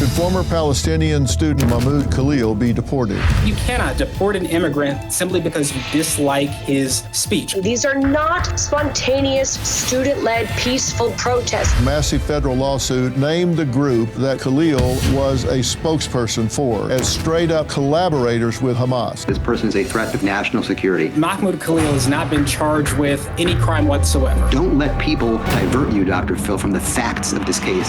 Should former Palestinian student Mahmoud Khalil be deported? You cannot deport an immigrant simply because you dislike his speech. These are not spontaneous, student-led, peaceful protests. A massive federal lawsuit named the group that Khalil was a spokesperson for as straight-up collaborators with Hamas. This person is a threat to national security. Mahmoud Khalil has not been charged with any crime whatsoever. Don't let people divert you, Dr. Phil, from the facts of this case.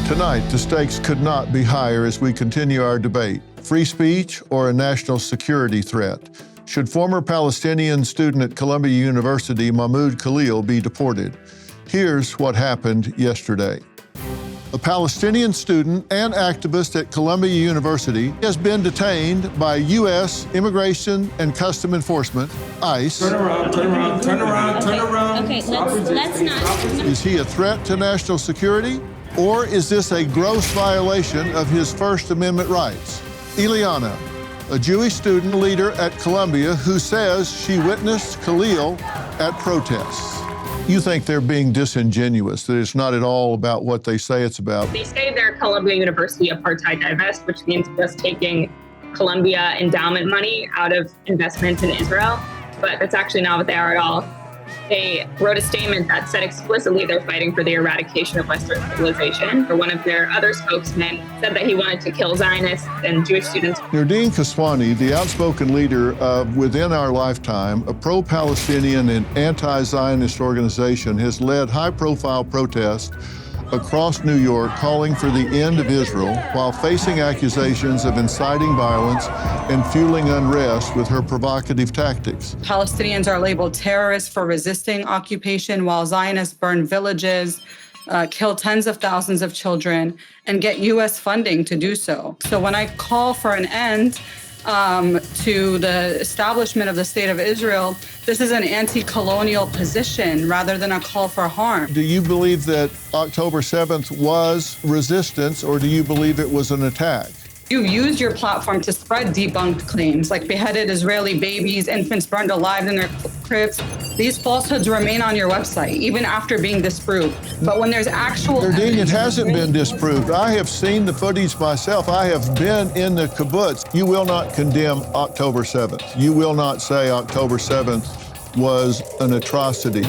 Tonight, the stakes could not be higher as we continue our debate. Free speech or a national security threat? Should former Palestinian student at Columbia University, Mahmoud Khalil, be deported? Here's what happened yesterday. A Palestinian student and activist at Columbia University has been detained by U.S. Immigration and Customs Enforcement, ICE. Turn around. Okay, let's not. Is he a threat to national security? Or is this a gross violation of his First Amendment rights? Ileana, a Jewish student leader at Columbia who says she witnessed Khalil at protests. You think they're being disingenuous, that it's not at all about what they say it's about. They say they're Columbia University apartheid divest, which means just taking Columbia endowment money out of investments in Israel, but that's actually not what they are at all. They wrote a statement that said explicitly they're fighting for the eradication of Western civilization. Or one of their other spokesmen said that he wanted to kill Zionists and Jewish students. Nardine Kaswani, the outspoken leader of Within Our Lifetime, a pro-Palestinian and anti-Zionist organization, has led high-profile protests across New York calling for the end of Israel while facing accusations of inciting violence and fueling unrest with her provocative tactics. Palestinians are labeled terrorists for resisting occupation while Zionists burn villages, kill tens of thousands of children, and get U.S. funding to do so. So when I call for an end to the establishment of the State of Israel, this is an anti-colonial position rather than a call for harm. Do you believe that October 7th was resistance, or do you believe it was an attack? You've used your platform to spread debunked claims like beheaded Israeli babies, infants burned alive in their cribs. These falsehoods remain on your website, even after being disproved. But when there's actual Nardine, it hasn't been disproved. I have seen the footage myself. I have been in the kibbutz. You will not condemn October 7th. You will not say October 7th was an atrocity.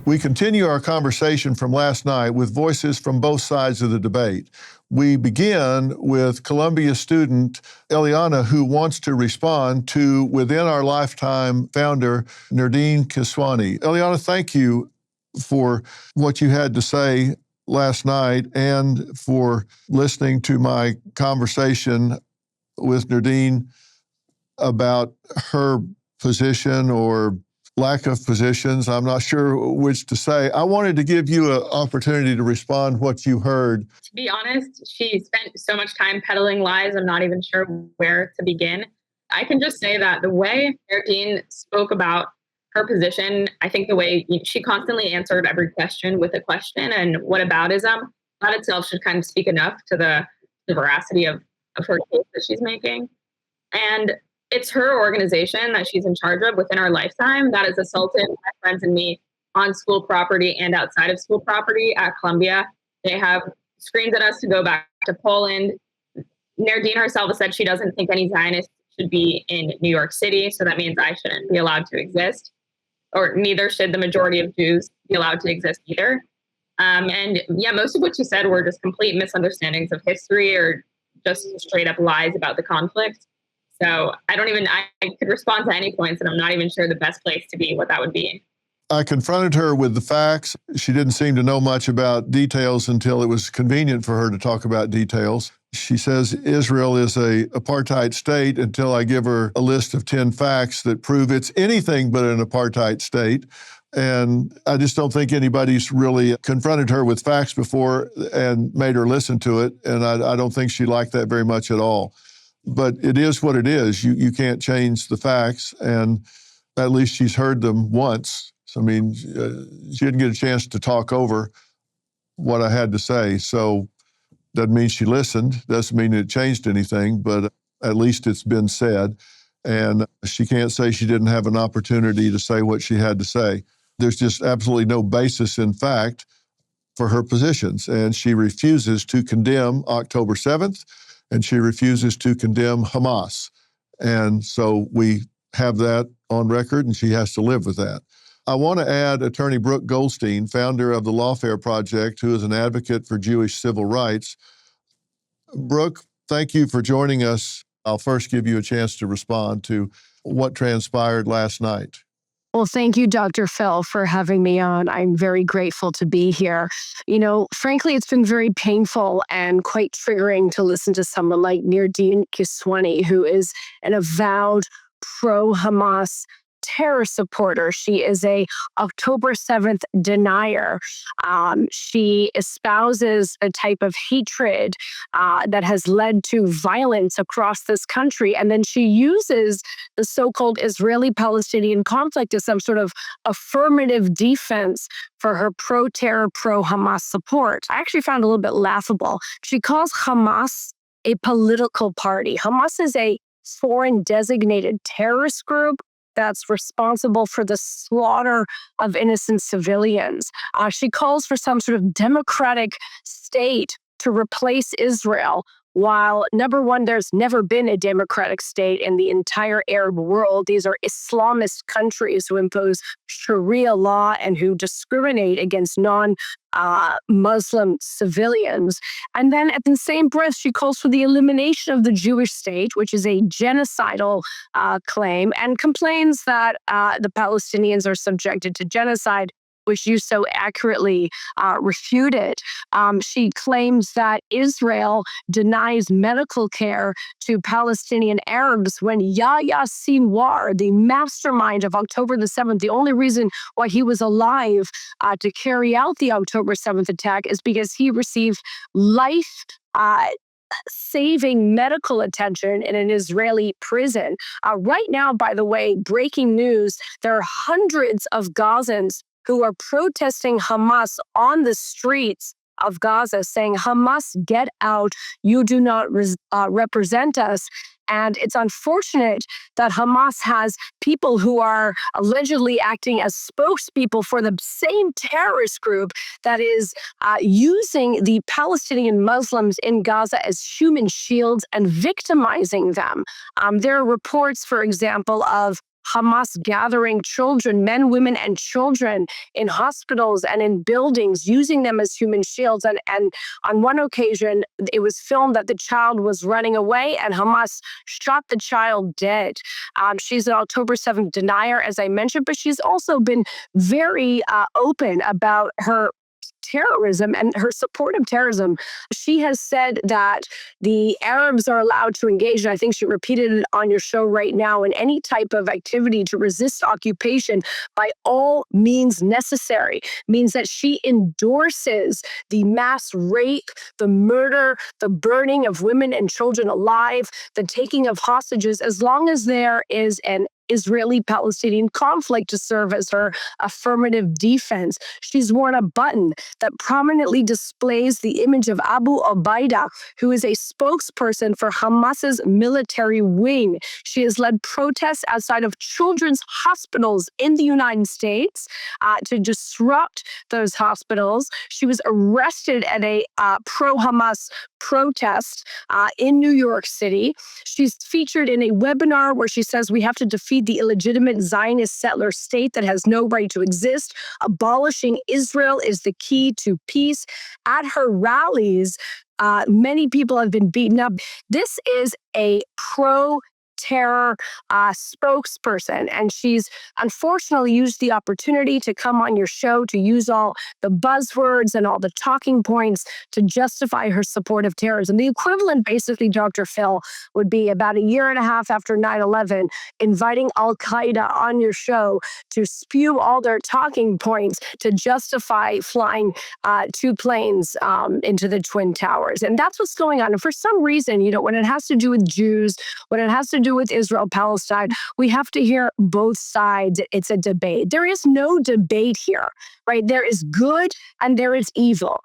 We continue our conversation from last night with voices from both sides of the debate. We begin with Columbia student Ileana, who wants to respond to Within Our Lifetime founder Nardine Kaswani. Ileana, thank you for what you had to say last night and for listening to my conversation with Nardine about her position or lack of positions. I'm not sure which to say. I wanted to give you an opportunity to respond what you heard. To be honest, she spent so much time peddling lies, I'm not even sure where to begin. I can just say that the way Nardine spoke about her position, I think the way she constantly answered every question with a question and whataboutism, that itself should kind of speak enough to the veracity of her case that she's making. And it's her organization that she's in charge of Within Our Lifetime that has assaulted my friends and me on school property and outside of school property at Columbia. They have screamed at us to go back to Poland. Nardine herself has said she doesn't think any Zionists should be in New York City, so that means I shouldn't be allowed to exist, or neither should the majority of Jews be allowed to exist either. And yeah, most of what she said were just complete misunderstandings of history or just straight up lies about the conflict. So I could respond to any points, and I'm not even sure the best place to be what that would be. I confronted her with the facts. She didn't seem to know much about details until it was convenient for her to talk about details. She says Israel is an apartheid state until I give her a list of 10 facts that prove it's anything but an apartheid state. And I just don't think anybody's really confronted her with facts before and made her listen to it. And I don't think she liked that very much at all. But it is what it is. You can't change the facts, and at least she's heard them once. So, I mean, she didn't get a chance to talk over what I had to say. So doesn't mean she listened, doesn't mean it changed anything, but at least it's been said. And she can't say she didn't have an opportunity to say what she had to say. There's just absolutely no basis in fact for her positions. And she refuses to condemn October 7th, and she refuses to condemn Hamas. And so we have that on record, and she has to live with that. I want to add Attorney Brooke Goldstein, founder of the Lawfare Project, who is an advocate for Jewish civil rights. Brooke, thank you for joining us. I'll first give you a chance to respond to what transpired last night. Well, thank you, Dr. Phil, for having me on. I'm very grateful to be here. You know, frankly, it's been very painful and quite triggering to listen to someone like Nirdine Kiswani, who is an avowed pro-Hamas terror supporter. She is a October 7th denier. She espouses a type of hatred that has led to violence across this country. And then she uses the so-called Israeli-Palestinian conflict as some sort of affirmative defense for her pro-terror, pro-Hamas support. I actually found it a little bit laughable. She calls Hamas a political party. Hamas is a foreign designated terrorist group that's responsible for the slaughter of innocent civilians. She calls for some sort of democratic state to replace Israel, while, number one, there's never been a democratic state in the entire Arab world. These are Islamist countries who impose Sharia law and who discriminate against non-Muslim civilians. And then at the same breath, she calls for the elimination of the Jewish state, which is a genocidal claim, and complains that the Palestinians are subjected to genocide, which you so accurately refuted. She claims that Israel denies medical care to Palestinian Arabs when Yahya Sinwar, the mastermind of October the 7th, the only reason why he was alive to carry out the October 7th attack is because he received life saving medical attention in an Israeli prison. Right now, by the way, breaking news, there are hundreds of Gazans who are protesting Hamas on the streets of Gaza, saying, Hamas, get out. You do not represent us. And it's unfortunate that Hamas has people who are allegedly acting as spokespeople for the same terrorist group that is using the Palestinian Muslims in Gaza as human shields and victimizing them. There are reports, for example, of Hamas gathering children, men, women, and children in hospitals and in buildings, using them as human shields. And on one occasion, it was filmed that the child was running away and Hamas shot the child dead. She's an October 7th denier, as I mentioned, but she's also been very open about her terrorism and her support of terrorism. She has said that the Arabs are allowed to engage, and I think she repeated it on your show right now, in any type of activity to resist occupation by all means necessary, means that she endorses the mass rape, the murder, the burning of women and children alive, the taking of hostages, as long as there is an Israeli-Palestinian conflict to serve as her affirmative defense. She's worn a button that prominently displays the image of Abu Obaida, who is a spokesperson for Hamas's military wing. She has led protests outside of children's hospitals in the United States to disrupt those hospitals. She was arrested at a pro-Hamas protest in New York City. She's featured in a webinar where she says we have to defeat the illegitimate Zionist settler state that has no right to exist. Abolishing Israel is the key to peace. At her rallies, many people have been beaten up. This is a pro-terror spokesperson, and she's unfortunately used the opportunity to come on your show to use all the buzzwords and all the talking points to justify her support of terrorism. The equivalent, basically, Dr. Phil, would be about a year and a half after 9/11, inviting Al-Qaeda on your show to spew all their talking points to justify flying two planes into the Twin Towers. And that's what's going on. And for some reason, you know, when it has to do with Jews, when it has to do with Israel, Palestine, we have to hear both sides. It's a debate. There is no debate here, right? There is good and there is evil.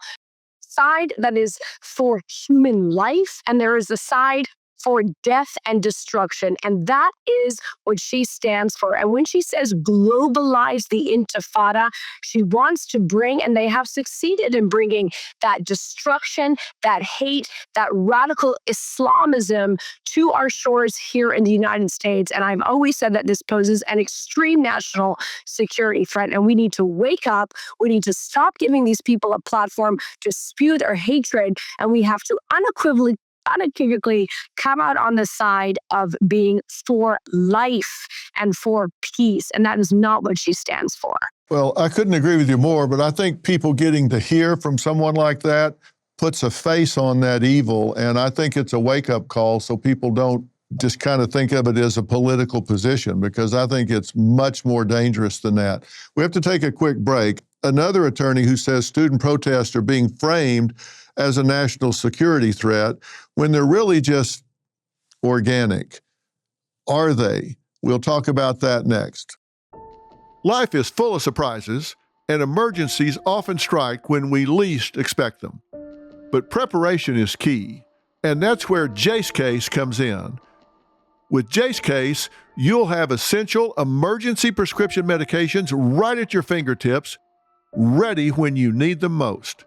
Side that is for human life, and there is a side for death and destruction. And that is what she stands for. And when she says globalize the intifada, she wants to bring, and they have succeeded in bringing, that destruction, that hate, that radical Islamism to our shores here in the United States. And I've always said that this poses an extreme national security threat. And we need to wake up. We need to stop giving these people a platform to spew their hatred. And we have to unequivocally come out on the side of being for life and for peace. And that is not what she stands for. Well, I couldn't agree with you more, but I think people getting to hear from someone like that puts a face on that evil. And I think it's a wake-up call so people don't just kind of think of it as a political position, because I think it's much more dangerous than that. We have to take a quick break. Another attorney who says student protests are being framed as a national security threat when they're really just organic. Are they? We'll talk about that next. Life is full of surprises, and emergencies often strike when we least expect them. But preparation is key, and that's where Jace Case comes in. With Jace Case, you'll have essential emergency prescription medications right at your fingertips, ready when you need them most.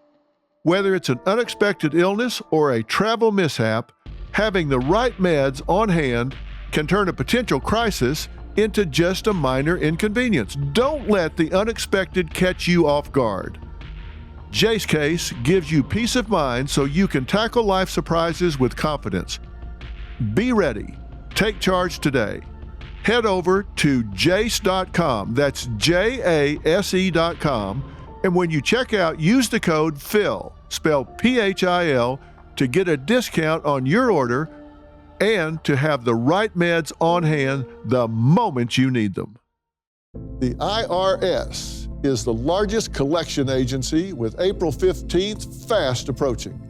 Whether it's an unexpected illness or a travel mishap, having the right meds on hand can turn a potential crisis into just a minor inconvenience. Don't let the unexpected catch you off guard. Jace Case gives you peace of mind so you can tackle life surprises with confidence. Be ready. Take charge today. Head over to jace.com. That's JASE.com. And when you check out, use the code PHIL, spelled PHIL, to get a discount on your order and to have the right meds on hand the moment you need them. The IRS is the largest collection agency, with April 15th fast approaching.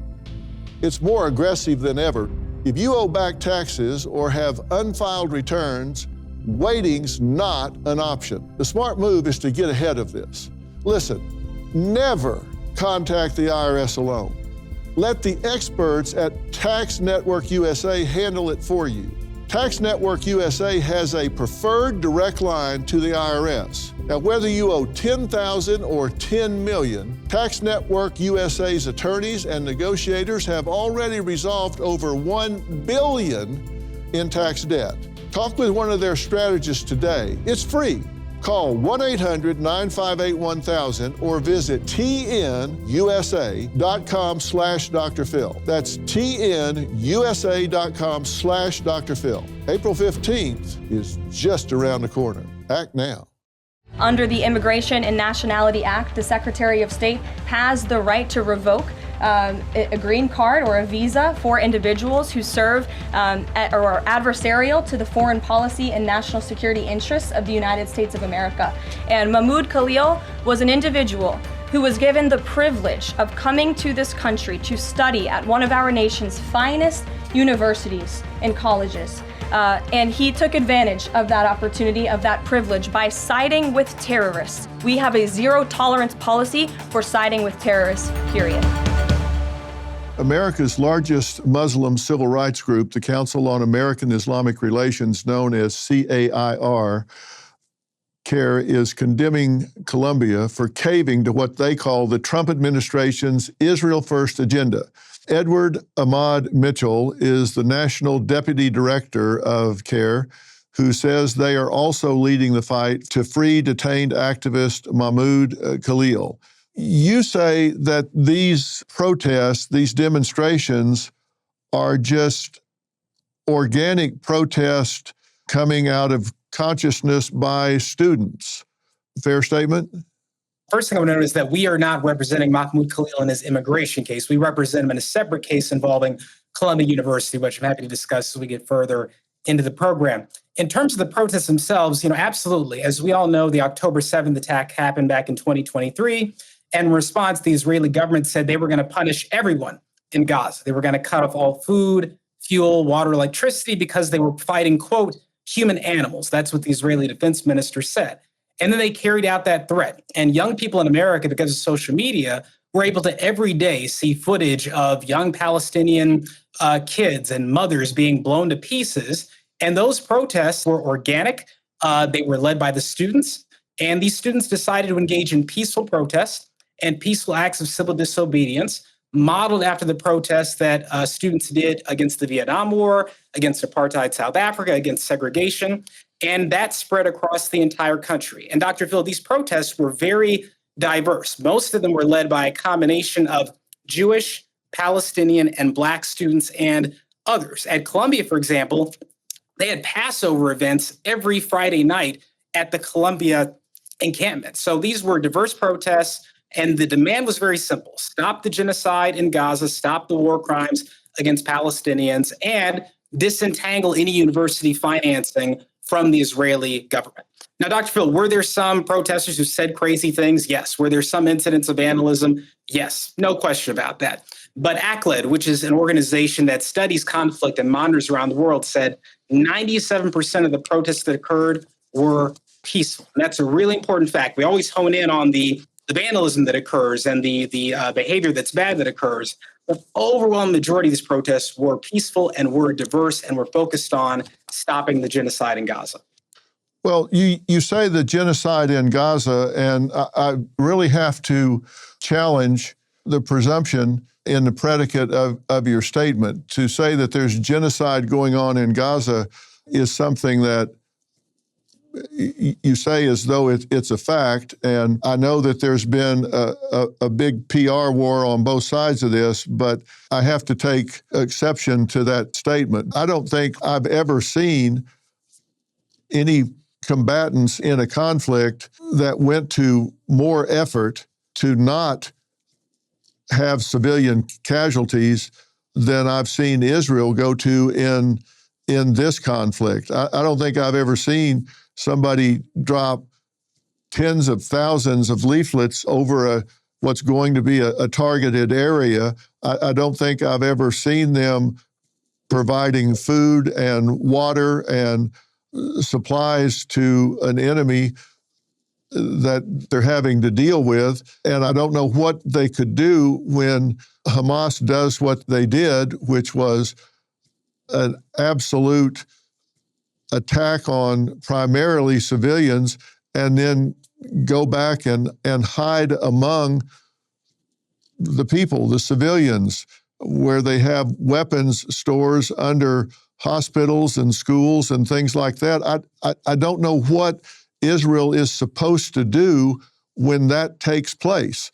It's more aggressive than ever. If you owe back taxes or have unfiled returns, waiting's not an option. The smart move is to get ahead of this. Listen, never contact the IRS alone. Let the experts at Tax Network USA handle it for you. Tax Network USA has a preferred direct line to the IRS. Now, whether you owe $10,000 or $10 million, Tax Network USA's attorneys and negotiators have already resolved over $1 billion in tax debt. Talk with one of their strategists today. It's free. Call 1-800-958-1000 or visit tnusa.com/Dr. Phil. That's tnusa.com/Dr. Phil. April 15th is just around the corner. Act now. Under the Immigration and Nationality Act, the Secretary of State has the right to revoke a green card or a visa for individuals who serve or are adversarial to the foreign policy and national security interests of the United States of America. And Mahmoud Khalil was an individual who was given the privilege of coming to this country to study at one of our nation's finest universities and colleges. And he took advantage of that opportunity, of that privilege, by siding with terrorists. We have a zero-tolerance policy for siding with terrorists, period. America's largest Muslim civil rights group, the Council on American Islamic Relations, known as CAIR, is condemning Colombia for caving to what they call the Trump administration's Israel First agenda. Edward Ahmad Mitchell is the National Deputy Director of CAIR, who says they are also leading the fight to free detained activist Mahmoud Khalil. You say that these protests, these demonstrations, are just organic protest coming out of consciousness by students. Fair statement? First thing I want to note is that we are not representing Mahmoud Khalil in his immigration case. We represent him in a separate case involving Columbia University, which I'm happy to discuss as we get further into the program. In terms of the protests themselves, absolutely. As we all know, the October 7th attack happened back in 2023. And in response, the Israeli government said they were going to punish everyone in Gaza. They were going to cut off all food, fuel, water, electricity, because they were fighting, quote, human animals. That's what the Israeli defense minister said. And then they carried out that threat. And young people in America, because of social media, we're able to every day see footage of young Palestinian kids and mothers being blown to pieces. And those protests were organic. They were led by the students. And these students decided to engage in peaceful protests and peaceful acts of civil disobedience, modeled after the protests that students did against the Vietnam War, against apartheid South Africa, against segregation. And that spread across the entire country. And Dr. Phil, these protests were very diverse. Most of them were led by a combination of Jewish, Palestinian, and Black students and others. At Columbia, for example, they had Passover events every Friday night at the Columbia encampment. So these were diverse protests, and the demand was very simple. Stop the genocide in Gaza, stop the war crimes against Palestinians, and disentangle any university financing from the Israeli government. Now, Dr. Phil, were there some protesters who said crazy things? Yes. Were there some incidents of vandalism? Yes. No question about that. But ACLED, which is an organization that studies conflict and monitors around the world, said 97% of the protests that occurred were peaceful. And that's a really important fact. We always hone in on the vandalism that occurs and the behavior that's bad that occurs. The overwhelming majority of these protests were peaceful and were diverse and were focused on stopping the genocide in Gaza. Well, you say the genocide in Gaza, and I really have to challenge the presumption in the predicate of your statement. To say that there's genocide going on in Gaza is something that you say as though it's a fact, and I know that there's been a big PR war on both sides of this, but I have to take exception to that statement. I don't think I've ever seen any combatants in a conflict that went to more effort to not have civilian casualties than I've seen Israel go to in this conflict. I don't think I've ever seen somebody drop tens of thousands of leaflets over what's going to be a targeted area. I don't think I've ever seen them providing food and water and supplies to an enemy that they're having to deal with. And I don't know what they could do when Hamas does what they did, which was an absolute attack on primarily civilians, and then go back and hide among the people, the civilians, where they have weapons stores under hospitals and schools and things like that. I don't know what Israel is supposed to do when that takes place.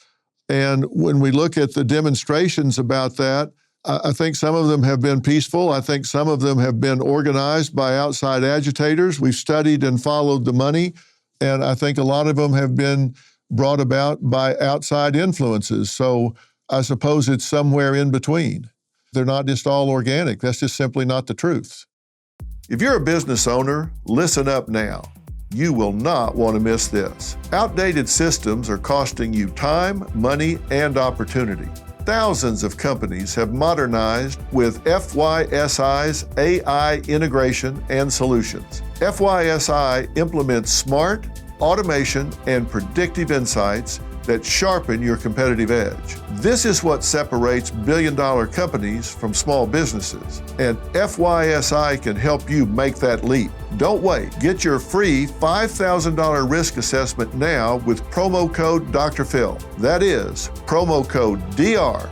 And when we look at the demonstrations about that, I think some of them have been peaceful. I think some of them have been organized by outside agitators. We've studied and followed the money, and I think a lot of them have been brought about by outside influences. So I suppose it's somewhere in between. They're not just all organic. That's just simply not the truth. If you're a business owner, listen up now. You will not want to miss this. Outdated systems are costing you time, money, and opportunity. Thousands of companies have modernized with FYSI's AI integration and solutions. FYSI implements smart, automation, and predictive insights that sharpen your competitive edge. This is what separates billion-dollar companies from small businesses, and FYSI can help you make that leap. Don't wait. Get your free $5,000 risk assessment now with promo code Dr. Phil. That is promo code DRPHIL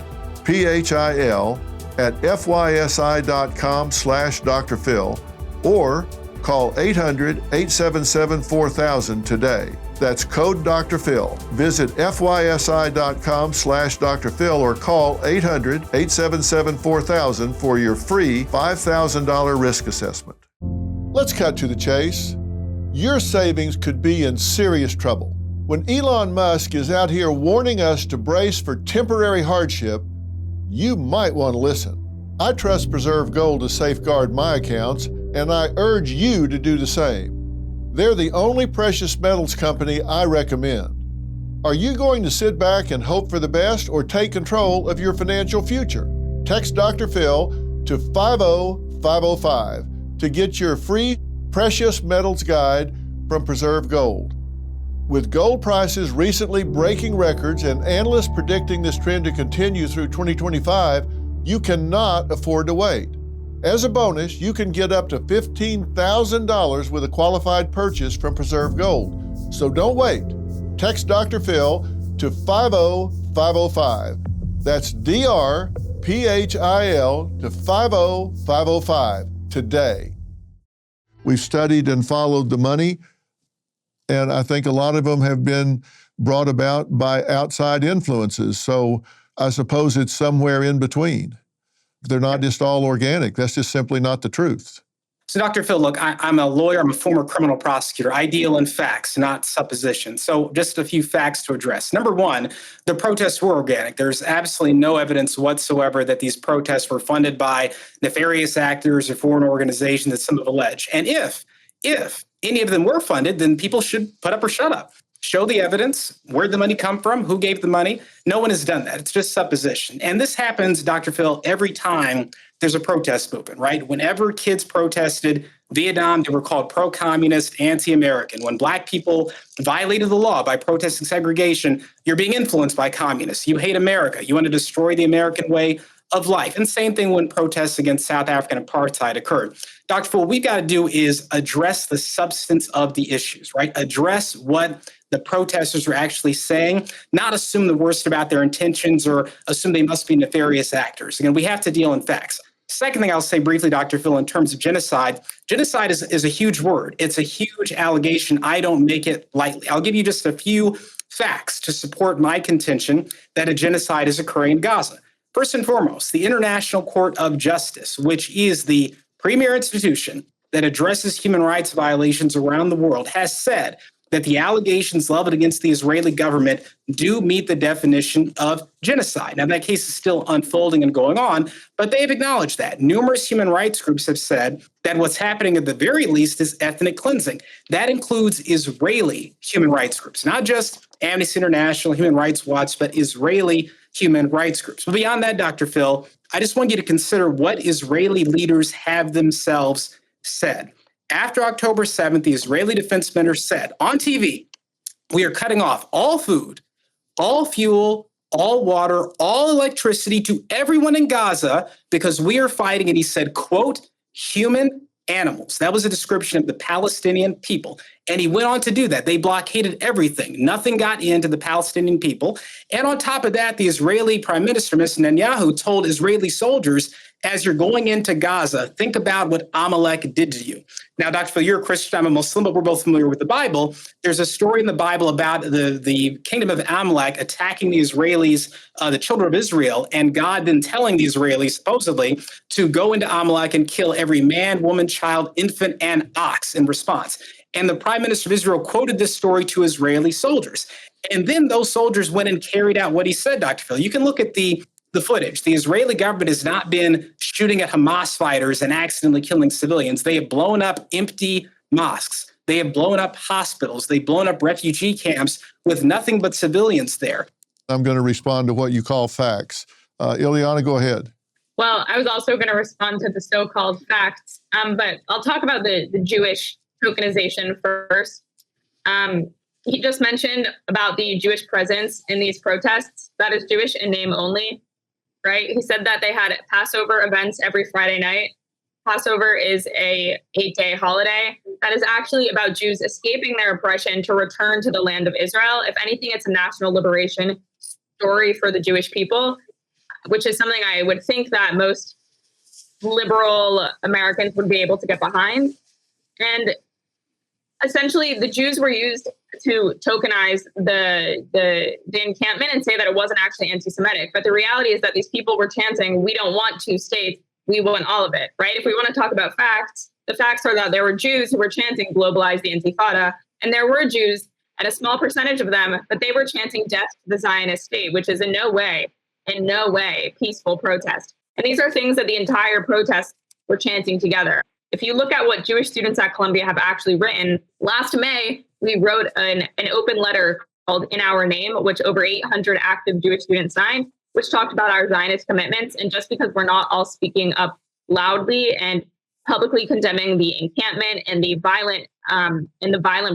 at fysi.com/Dr. Phil or call 800-877-4000 today. That's code Dr. Phil. Visit fysi.com/Dr. Phil or call 800-877-4000 for your free $5,000 risk assessment. Let's cut to the chase. Your savings could be in serious trouble. When Elon Musk is out here warning us to brace for temporary hardship, you might want to listen. I trust Preserve Gold to safeguard my accounts, and I urge you to do the same. They're the only precious metals company I recommend. Are you going to sit back and hope for the best or take control of your financial future? Text Dr. Phil to 50505 to get your free precious metals guide from Preserve Gold. With gold prices recently breaking records and analysts predicting this trend to continue through 2025, you cannot afford to wait. As a bonus, you can get up to $15,000 with a qualified purchase from Preserve Gold. So don't wait. Text Dr. Phil to 50505. That's DRPHIL to 50505 today. We've studied and followed the money, and I think a lot of them have been brought about by outside influences. So I suppose it's somewhere in between. They're not just all organic. That's just simply not the truth. So, Dr. Phil, look, I'm a lawyer. I'm a former criminal prosecutor. I deal in facts, not suppositions. So just a few facts to address. Number one, the protests were organic. There's absolutely no evidence whatsoever that these protests were funded by nefarious actors or foreign organizations that some have alleged. And if any of them were funded, then people should put up or shut up. Show the evidence. Where'd the money come from? Who gave the money? No one has done that. It's just supposition. And this happens, Dr. Phil, every time there's a protest movement, right? Whenever kids protested Vietnam, they were called pro-communist, anti-American. When Black people violated the law by protesting segregation, you're being influenced by communists. You hate America. You want to destroy the American way of life. And same thing when protests against South African apartheid occurred. Dr. Phil, what we've got to do is address the substance of the issues, right? Address what the protesters are actually saying, not assume the worst about their intentions or assume they must be nefarious actors. Again, we have to deal in facts. Second thing I'll say briefly, Dr. Phil, in terms of genocide is a huge word. It's a huge allegation. I don't make it lightly. I'll give you just a few facts to support my contention that a genocide is occurring in Gaza. First and foremost, the International Court of Justice, which is the premier institution that addresses human rights violations around the world, has said that the allegations leveled against the Israeli government do meet the definition of genocide. Now, that case is still unfolding and going on, but they've acknowledged that. Numerous human rights groups have said that what's happening at the very least is ethnic cleansing. That includes Israeli human rights groups, not just Amnesty International, Human Rights Watch, but Israeli human rights groups. But beyond that, Dr. Phil, I just want you to consider what Israeli leaders have themselves said. After October 7th, the Israeli defense minister said on TV, we are cutting off all food, all fuel, all water, all electricity to everyone in Gaza because we are fighting, and he said, quote, human animals. That was a description of the Palestinian people. And he went on to do that. They blockaded everything. Nothing got into the Palestinian people. And on top of that, the Israeli Prime Minister, Mr. Netanyahu, told Israeli soldiers, as you're going into Gaza, think about what Amalek did to you. Now, Dr. Phil, you're a Christian, I'm a Muslim, but we're both familiar with the Bible. There's a story in the Bible about the kingdom of Amalek attacking the Israelis, the children of Israel, and God then telling the Israelis, supposedly, to go into Amalek and kill every man, woman, child, infant, and ox in response. And the Prime Minister of Israel quoted this story to Israeli soldiers. And then those soldiers went and carried out what he said, Dr. Phil. You can look at the footage. The Israeli government has not been shooting at Hamas fighters and accidentally killing civilians. They have blown up empty mosques. They have blown up hospitals. They've blown up refugee camps with nothing but civilians there. I'm going to respond to what you call facts. Ileana, go ahead. Well, I was also going to respond to the so-called facts, but I'll talk about the Jewish tokenization first. He just mentioned about the Jewish presence in these protests. That is Jewish in name only, right? He said that they had Passover events every Friday night. Passover is a 8-day holiday that is actually about Jews escaping their oppression to return to the land of Israel. If anything, it's a national liberation story for the Jewish people, which is something I would think that most liberal Americans would be able to get behind. And essentially, the Jews were used to tokenize the encampment and say that it wasn't actually anti-Semitic. But the reality is that these people were chanting, we don't want two states, we want all of it, right? If we want to talk about facts, the facts are that there were Jews who were chanting globalize the Intifada, and there were Jews, and a small percentage of them, but they were chanting death to the Zionist state, which is in no way peaceful protest. And these are things that the entire protest were chanting together. If you look at what Jewish students at Columbia have actually written, last May, we wrote an open letter called In Our Name, which over 800 active Jewish students signed, which talked about our Zionist commitments. And just because we're not all speaking up loudly and publicly condemning the encampment and the violent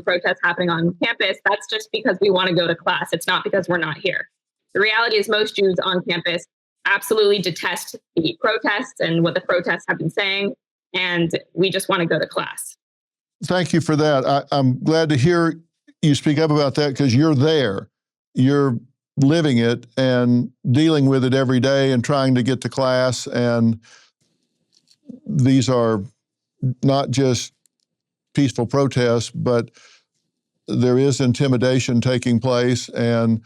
protests happening on campus, that's just because we want to go to class. It's not because we're not here. The reality is most Jews on campus absolutely detest the protests and what the protests have been saying, and we just want to go to class. Thank you for that. I'm glad to hear you speak up about that because you're there. You're living it and dealing with it every day and trying to get to class. And these are not just peaceful protests, but there is intimidation taking place, and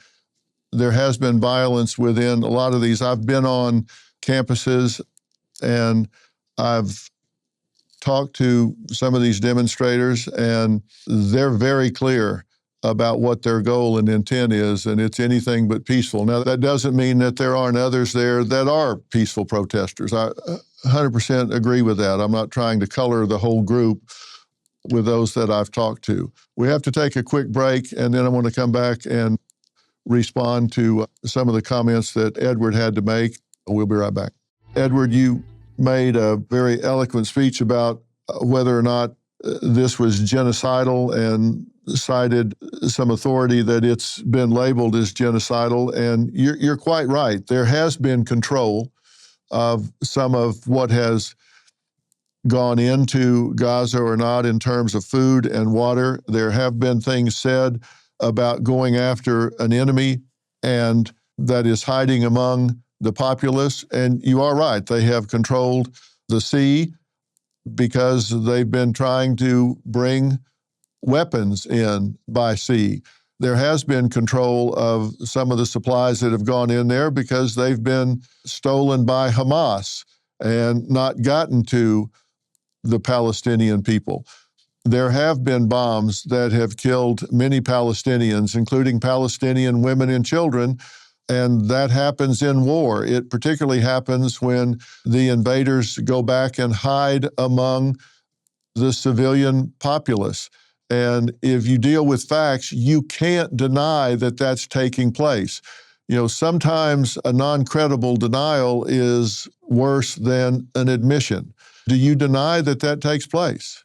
there has been violence within a lot of these. I've been on campuses and I've talked to some of these demonstrators, and they're very clear about what their goal and intent is, and it's anything but peaceful. Now, that doesn't mean that there aren't others there that are peaceful protesters. I 100% agree with that. I'm not trying to color the whole group with those that I've talked to. We have to take a quick break, and then I want to come back and respond to some of the comments that Edward had to make. We'll be right back. Edward, you made a very eloquent speech about whether or not this was genocidal and cited some authority that it's been labeled as genocidal. And you're quite right. There has been control of some of what has gone into Gaza or not in terms of food and water. There have been things said about going after an enemy and that is hiding among the populace. And you are right. They have controlled the sea because they've been trying to bring weapons in by sea. There has been control of some of the supplies that have gone in there because they've been stolen by Hamas and not gotten to the Palestinian people. There have been bombs that have killed many Palestinians, including Palestinian women and children, and that happens in war. It particularly happens when the invaders go back and hide among the civilian populace. And if you deal with facts, you can't deny that that's taking place. You know, sometimes a non-credible denial is worse than an admission. Do you deny that that takes place?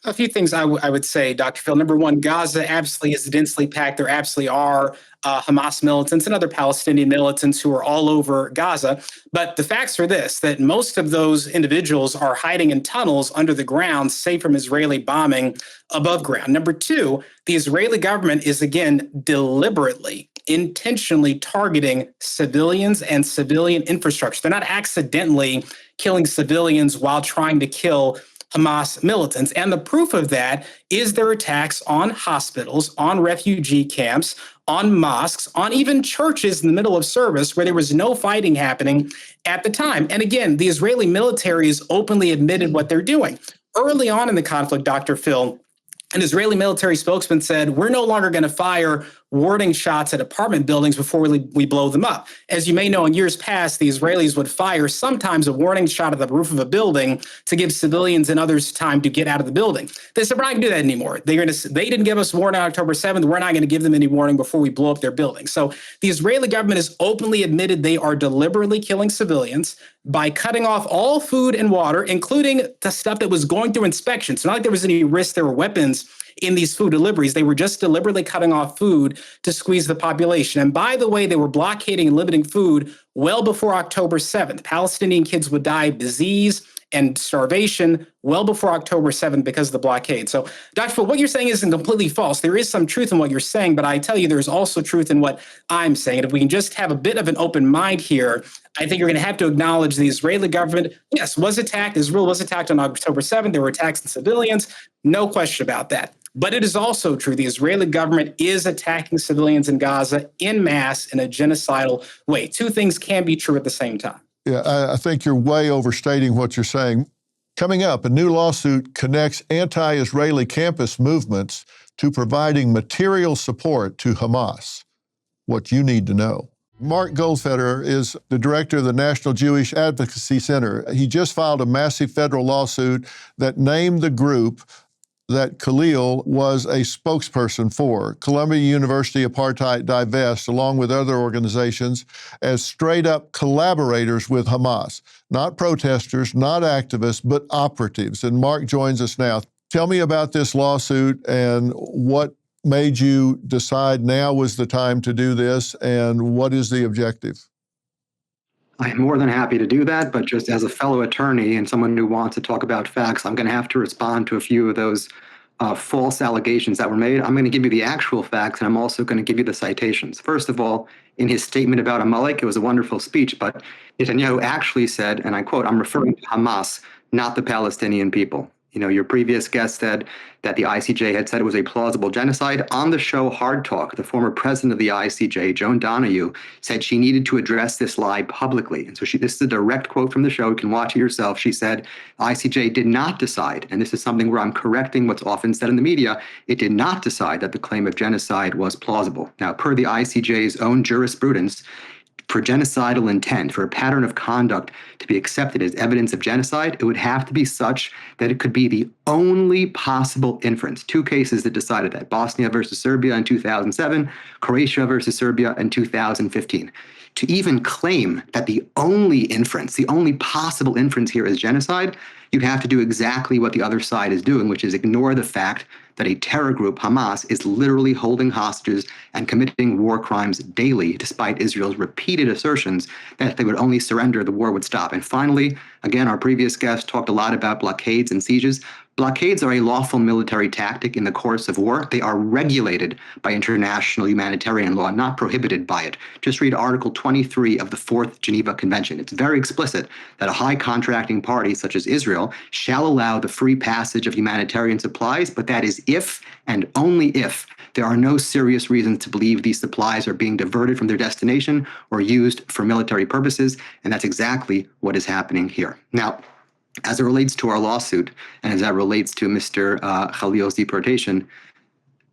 A few things I would say, Dr. Phil. Number one, Gaza absolutely is densely packed. There absolutely are Hamas militants and other Palestinian militants who are all over Gaza. But the facts are this, that most of those individuals are hiding in tunnels under the ground, safe from Israeli bombing above ground. Number two, the Israeli government is, again, deliberately, intentionally targeting civilians and civilian infrastructure. They're not accidentally killing civilians while trying to kill Hamas militants. And the proof of that is their attacks on hospitals, on refugee camps, on mosques, on even churches in the middle of service where there was no fighting happening at the time. And again, the Israeli military has openly admitted what they're doing. Early on in the conflict, Dr. Phil, an Israeli military spokesman said, we're no longer going to fire warning shots at apartment buildings before we blow them up. As you may know, in years past, the Israelis would fire sometimes a warning shot at the roof of a building to give civilians and others time to get out of the building. They said, we're not going to do that anymore. They didn't give us warning on October 7th. We're not going to give them any warning before we blow up their building. So the Israeli government has openly admitted they are deliberately killing civilians by cutting off all food and water, including the stuff that was going through inspection. So not like there was any risk there were weapons in these food deliveries. They were just deliberately cutting off food to squeeze the population. And by the way, they were blockading and limiting food well before October 7th. Palestinian kids would die of disease and starvation well before October 7th because of the blockade. So, Dr. Phil, what you're saying isn't completely false. There is some truth in what you're saying, but I tell you, there's also truth in what I'm saying. And if we can just have a bit of an open mind here, I think you're going to have to acknowledge the Israeli government, yes, was attacked. Israel was attacked on October 7th. There were attacks on civilians. No question about that. But it is also true the Israeli government is attacking civilians in Gaza en masse in a genocidal way. Two things can be true at the same time. Yeah, I think you're way overstating what you're saying. Coming up, a new lawsuit connects anti-Israeli campus movements to providing material support to Hamas. What you need to know. Mark Goldfeder is the director of the National Jewish Advocacy Center. He just filed a massive federal lawsuit that named the group that Khalil was a spokesperson for. Columbia University Apartheid Divest, along with other organizations, as straight-up collaborators with Hamas. Not protesters, not activists, but operatives. And Mark joins us now. Tell me about this lawsuit and what made you decide now was the time to do this, and what is the objective? I'm more than happy to do that, but just as a fellow attorney and someone who wants to talk about facts, I'm going to have to respond to a few of those false allegations that were made. I'm going to give you the actual facts, and I'm also going to give you the citations. First of all, in his statement about Amalek, it was a wonderful speech, but Netanyahu actually said, and I quote, "I'm referring to Hamas, not the Palestinian people." You know, your previous guest said that the ICJ had said it was a plausible genocide. On the show Hard Talk, the former president of the ICJ, Joan Donahue, said she needed to address this lie publicly. And so this is a direct quote from the show. You can watch it yourself. She said, ICJ did not decide, and this is something where I'm correcting what's often said in the media, it did not decide that the claim of genocide was plausible. Now, per the ICJ's own jurisprudence, for genocidal intent, for a pattern of conduct to be accepted as evidence of genocide, it would have to be such that it could be the only possible inference. Two cases that decided that: Bosnia versus Serbia in 2007, Croatia versus Serbia in 2015. To even claim that the only inference, the only possible inference here is genocide, you'd have to do exactly what the other side is doing, which is ignore the fact that a terror group, Hamas, is literally holding hostages and committing war crimes daily, despite Israel's repeated assertions that if they would only surrender, the war would stop. And finally, again, our previous guest talked a lot about blockades and sieges. Blockades are a lawful military tactic in the course of war. They are regulated by international humanitarian law, not prohibited by it. Just read Article 23 of the Fourth Geneva Convention. It's very explicit that a high contracting party, such as Israel, shall allow the free passage of humanitarian supplies, but that is if and only if there are no serious reasons to believe these supplies are being diverted from their destination or used for military purposes, and that's exactly what is happening here. Now, as it relates to our lawsuit, and as that relates to Mr. Khalil's deportation,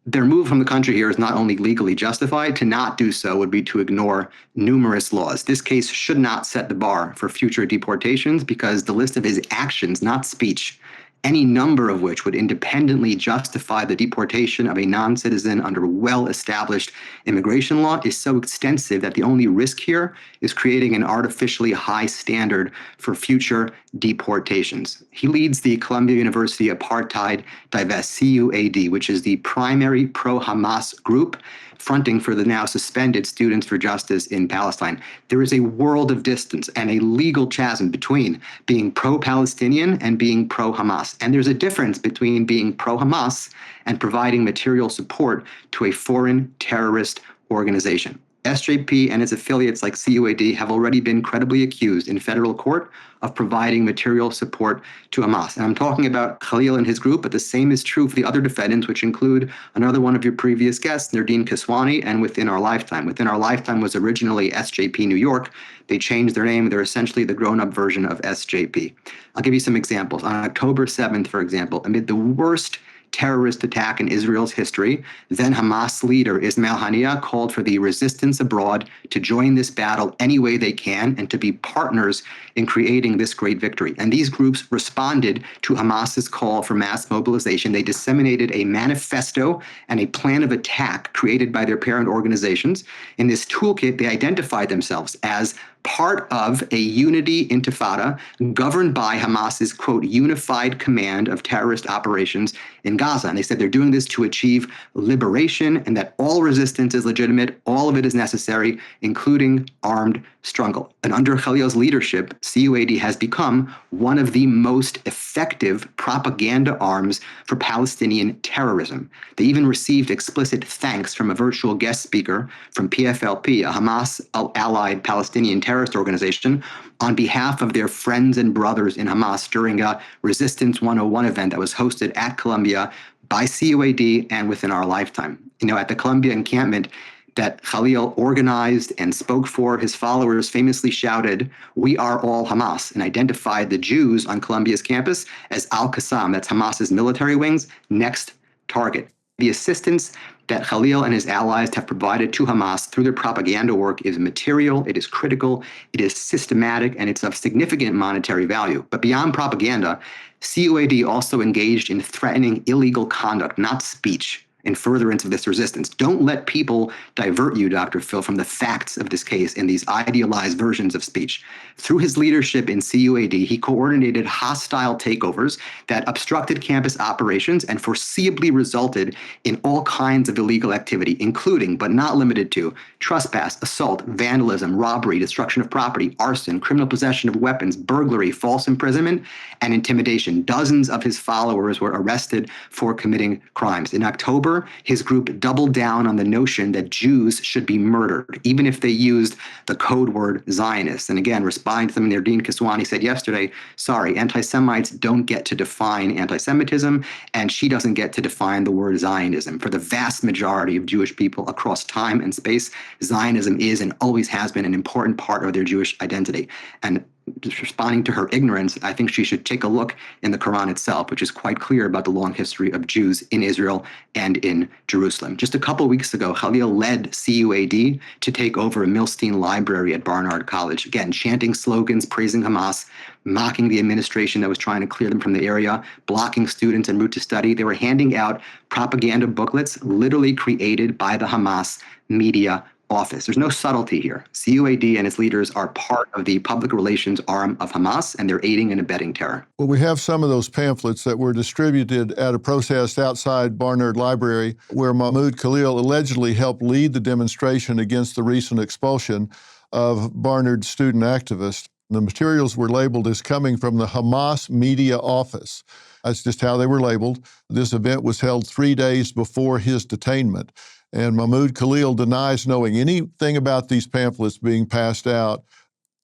their move from the country here is not only legally justified, to not do so would be to ignore numerous laws. This case should not set the bar for future deportations because the list of his actions, not speech, any number of which would independently justify the deportation of a non-citizen under well-established immigration law, is so extensive that the only risk here is creating an artificially high standard for future deportations. He leads the Columbia University Apartheid Divest, CUAD, which is the primary pro-Hamas group fronting for the now suspended Students for Justice in Palestine. There is a world of distance and a legal chasm between being pro-Palestinian and being pro-Hamas. And there's a difference between being pro-Hamas and providing material support to a foreign terrorist organization. SJP and its affiliates like CUAD have already been credibly accused in federal court of providing material support to Hamas. And I'm talking about Khalil and his group, but the same is true for the other defendants, which include another one of your previous guests, Nardine Kiswani, and Within Our Lifetime. Within Our Lifetime was originally SJP New York. They changed their name. They're essentially the grown-up version of SJP. I'll give you some examples. On October 7th, for example, amid the worst terrorist attack in Israel's history, then Hamas leader Ismail Haniyeh called for the resistance abroad to join this battle any way they can and to be partners in creating this great victory. And these groups responded to Hamas's call for mass mobilization. They disseminated a manifesto and a plan of attack created by their parent organizations. In this toolkit, they identified themselves as part of a unity intifada governed by Hamas's, quote, unified command of terrorist operations in Gaza. And they said they're doing this to achieve liberation and that all resistance is legitimate, all of it is necessary, including armed struggle. And under Khalil's leadership, CUAD has become one of the most effective propaganda arms for Palestinian terrorism. They even received explicit thanks from a virtual guest speaker from PFLP, a Hamas-allied Palestinian terrorist organization, on behalf of their friends and brothers in Hamas during a Resistance 101 event that was hosted at Columbia by CUAD and Within Our Lifetime. You know, at the Columbia encampment that Khalil organized and spoke for, his followers famously shouted, "We are all Hamas," and identified the Jews on Columbia's campus as Al-Qassam, that's Hamas's military wing's next target. The assistance that Khalil and his allies have provided to Hamas through their propaganda work is material, it is critical, it is systematic, and it's of significant monetary value. But beyond propaganda, CUAD also engaged in threatening illegal conduct, not speech, in furtherance of this resistance. Don't let people divert you, Dr. Phil, from the facts of this case in these idealized versions of speech. Through his leadership in CUAD, he coordinated hostile takeovers that obstructed campus operations and foreseeably resulted in all kinds of illegal activity, including, but not limited to, trespass, assault, vandalism, robbery, destruction of property, arson, criminal possession of weapons, burglary, false imprisonment, and intimidation. Dozens of his followers were arrested for committing crimes. In October, his group doubled down on the notion that Jews should be murdered, even if they used the code word Zionist. And again, responding to them, Nardine Kiswani said yesterday, sorry, anti-Semites don't get to define anti-Semitism, and she doesn't get to define the word Zionism. For the vast majority of Jewish people across time and space, Zionism is and always has been an important part of their Jewish identity. And just responding to her ignorance, I think she should take a look in the Quran itself, which is quite clear about the long history of Jews in Israel and in Jerusalem. Just a couple of weeks ago, Khalil led CUAD to take over a Milstein library at Barnard College, again, chanting slogans, praising Hamas, mocking the administration that was trying to clear them from the area, blocking students en route to study. They were handing out propaganda booklets literally created by the Hamas media office. There's no subtlety here. CUAD and its leaders are part of the public relations arm of Hamas, and they're aiding and abetting terror. Well, we have some of those pamphlets that were distributed at a protest outside Barnard Library where Mahmoud Khalil allegedly helped lead the demonstration against the recent expulsion of Barnard student activists. The materials were labeled as coming from the Hamas media office. That's just how they were labeled. This event was held 3 days before his detainment. And Mahmoud Khalil denies knowing anything about these pamphlets being passed out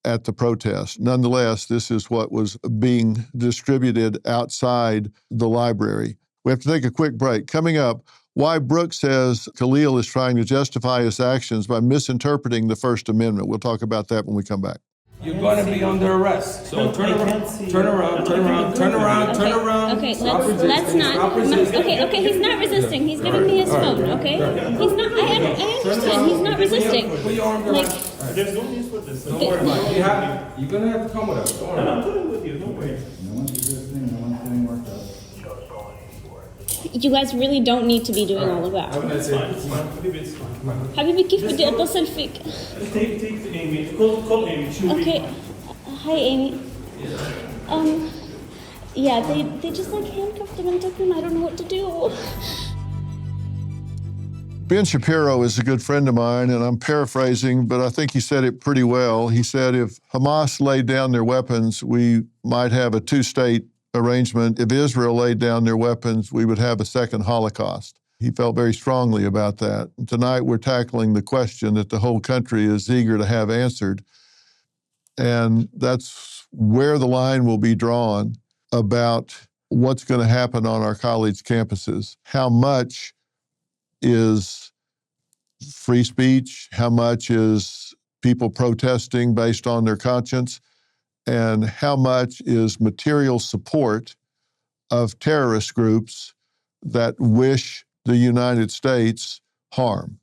at the protest. Nonetheless, this is what was being distributed outside the library. We have to take a quick break. Coming up, why Brooke says Khalil is trying to justify his actions by misinterpreting the First Amendment. We'll talk about that when we come back. You're going to be under arrest. So turn around. Okay, let's not. Okay, he's not resisting. He's giving me his phone, okay? He's not, I understand. He's not resisting. Put your arm around. There's no use for this. Don't worry about it. You're going to have to come with us. Don't worry. I'm putting with you. Don't worry. No one's resisting. No one's getting worked up. You guys really don't need to be doing all of that. It's fine. It's fine. حبيبي كيف بدي اتصل فيك؟ Take Amy. Call Amy. Okay. Hi, Amy. Yeah, they just like handcuffed him and took him. I don't know what to do. Ben Shapiro is a good friend of mine, and I'm paraphrasing, but I think he said it pretty well. He said, if Hamas laid down their weapons, we might have a two-state arrangement. If Israel laid down their weapons, we would have a second Holocaust. He felt very strongly about that. And tonight, we're tackling the question that the whole country is eager to have answered. And that's where the line will be drawn about what's going to happen on our college campuses. How much is free speech? How much is people protesting based on their conscience? And how much is material support of terrorist groups that wish the United States harm?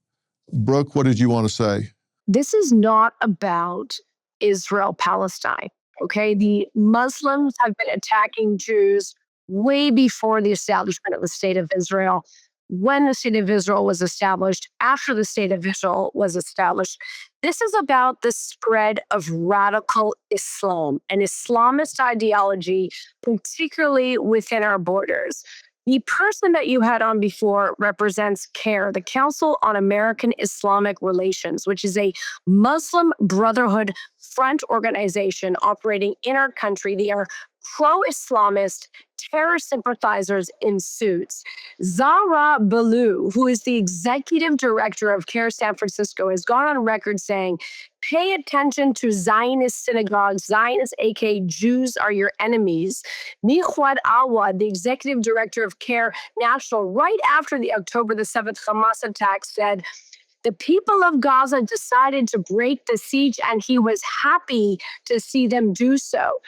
Brooke, what did you want to say? This is not about Israel-Palestine, okay? The Muslims have been attacking Jews way before the establishment of the State of Israel. When the State of Israel was established, after the State of Israel was established. This is about the spread of radical Islam and Islamist ideology, particularly within our borders. The person that you had on before represents CARE, the Council on American Islamic Relations, which is a Muslim Brotherhood front organization operating in our country. They are pro-Islamist terror sympathizers in suits. Zahra Ballou, who is the executive director of CARE San Francisco, has gone on record saying, pay attention to Zionist synagogues, Zionists, aka Jews are your enemies. Mikhwad Awad, the executive director of CARE National, right after the October the 7th Hamas attack, said, the people of Gaza decided to break the siege, and he was happy to see them do so.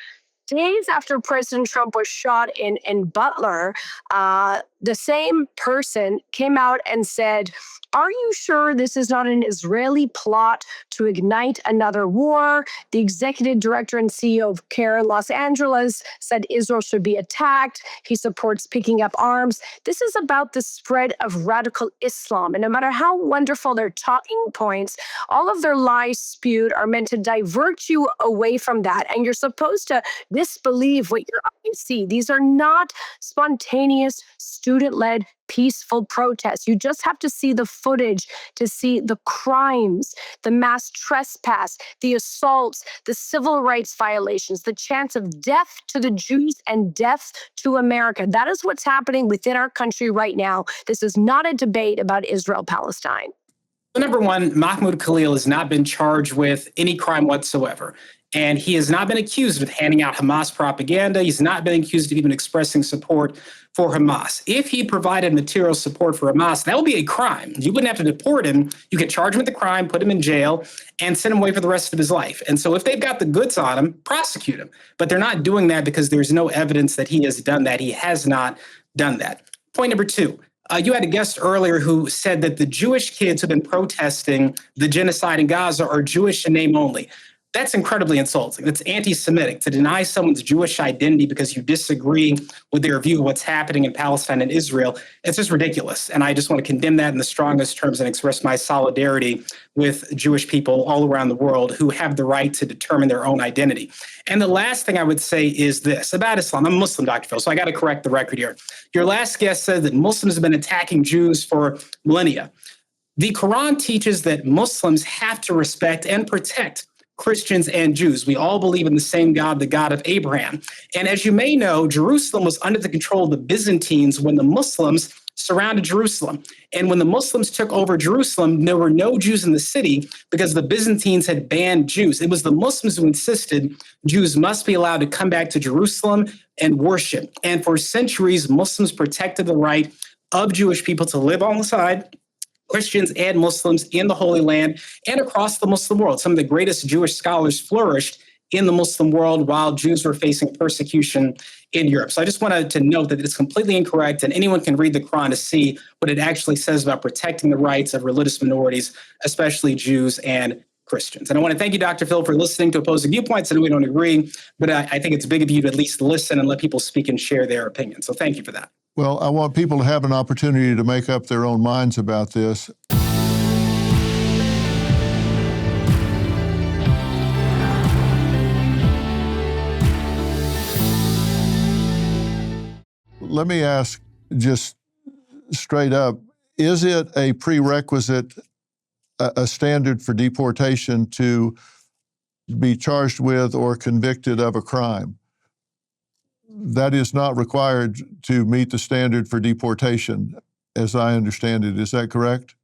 Days after President Trump was shot in Butler, The same person came out and said, "Are you sure this is not an Israeli plot to ignite another war?" The executive director and CEO of CARE in Los Angeles said Israel should be attacked. He supports picking up arms. This is about the spread of radical Islam. And no matter how wonderful their talking points, all of their lies spewed are meant to divert you away from that. And you're supposed to disbelieve what your eyes see. These are not spontaneous, student-led, peaceful protests. You just have to see the footage to see the crimes, the mass trespass, the assaults, the civil rights violations, the chance of death to the Jews and death to America. That is what's happening within our country right now. This is not a debate about Israel-Palestine. Number one, Mahmoud Khalil has not been charged with any crime whatsoever. And he has not been accused of handing out Hamas propaganda. He's not been accused of even expressing support for Hamas. If he provided material support for Hamas, that would be a crime. You wouldn't have to deport him. You could charge him with the crime, put him in jail, and send him away for the rest of his life. And so if they've got the goods on him, prosecute him. But they're not doing that because there's no evidence that he has done that. He has not done that. Point number two. You had a guest earlier who said that the Jewish kids who've been protesting the genocide in Gaza are Jewish in name only. That's incredibly insulting. It's anti-Semitic to deny someone's Jewish identity because you disagree with their view of what's happening in Palestine and Israel. It's just ridiculous. And I just want to condemn that in the strongest terms and express my solidarity with Jewish people all around the world who have the right to determine their own identity. And the last thing I would say is this about Islam. I'm a Muslim, Dr. Phil, so I got to correct the record here. Your last guest said that Muslims have been attacking Jews for millennia. The Quran teaches that Muslims have to respect and protect Christians and Jews. We all believe in the same God, the God of Abraham. And as you may know, Jerusalem was under the control of the Byzantines when the Muslims surrounded Jerusalem. And when the Muslims took over Jerusalem, there were no Jews in the city because the Byzantines had banned Jews. It was the Muslims who insisted Jews must be allowed to come back to Jerusalem and worship. And for centuries, Muslims protected the right of Jewish people to live alongside Christians and Muslims in the Holy Land and across the Muslim world. Some of the greatest Jewish scholars flourished in the Muslim world while Jews were facing persecution in Europe. So I just wanted to note that it's completely incorrect, and anyone can read the Quran to see what it actually says about protecting the rights of religious minorities, especially Jews and Christians. And I want to thank you, Dr. Phil, for listening to opposing viewpoints. I know we don't agree, but I think it's big of you to at least listen and let people speak and share their opinions. So thank you for that. Well, I want people to have an opportunity to make up their own minds about this. Let me ask just straight up, is it a prerequisite, a standard for deportation to be charged with or convicted of a crime? That is not required to meet the standard for deportation, as I understand it. Is that correct?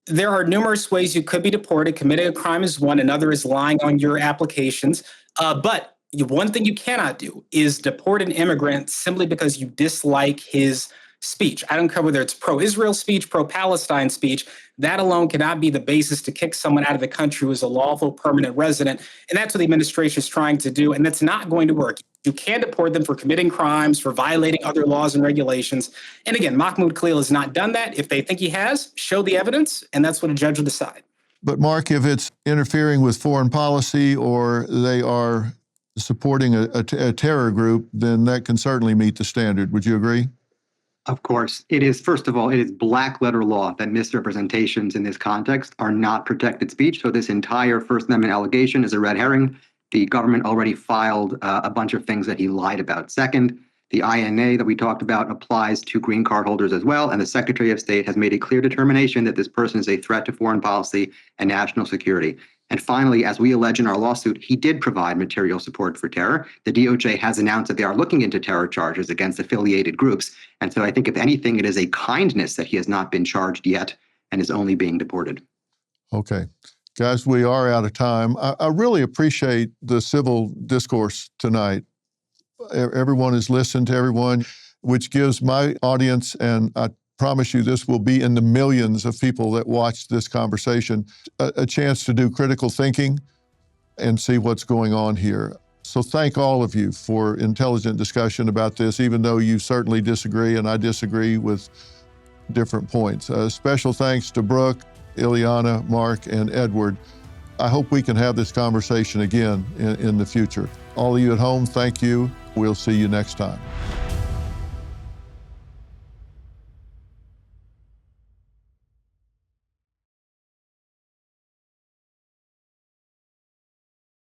There are numerous ways you could be deported. Committing a crime is one. Another is lying on your applications. But one thing you cannot do is deport an immigrant simply because you dislike his speech. I don't care whether it's pro-Israel speech, pro-Palestine speech. That alone cannot be the basis to kick someone out of the country who is a lawful permanent resident. And that's what the administration is trying to do. And that's not going to work. You can deport them for committing crimes, for violating other laws and regulations. And again, Mahmoud Khalil has not done that. If they think he has, show the evidence, and that's what a judge will decide. But Mark, if it's interfering with foreign policy or they are supporting a terror group, then that can certainly meet the standard. Would you agree? Of course. It is, first of all, it is black letter law that misrepresentations in this context are not protected speech. So this entire First Amendment allegation is a red herring. The government already filed a bunch of things that he lied about. Second, the INA that we talked about applies to green card holders as well. And the Secretary of State has made a clear determination that this person is a threat to foreign policy and national security. And finally, as we allege in our lawsuit, he did provide material support for terror. The DOJ has announced that they are looking into terror charges against affiliated groups. And so I think, if anything, it is a kindness that he has not been charged yet and is only being deported. Okay. Guys, we are out of time. I really appreciate the civil discourse tonight. Everyone has listened to everyone, which gives my audience, and I promise you this will be in the millions of people that watch this conversation, a chance to do critical thinking and see what's going on here. So thank all of you for intelligent discussion about this, even though you certainly disagree, and I disagree with different points. Special thanks to Brooke, Ileana, Mark, and Edward. I hope we can have this conversation again in the future. All of you at home, thank you. We'll see you next time.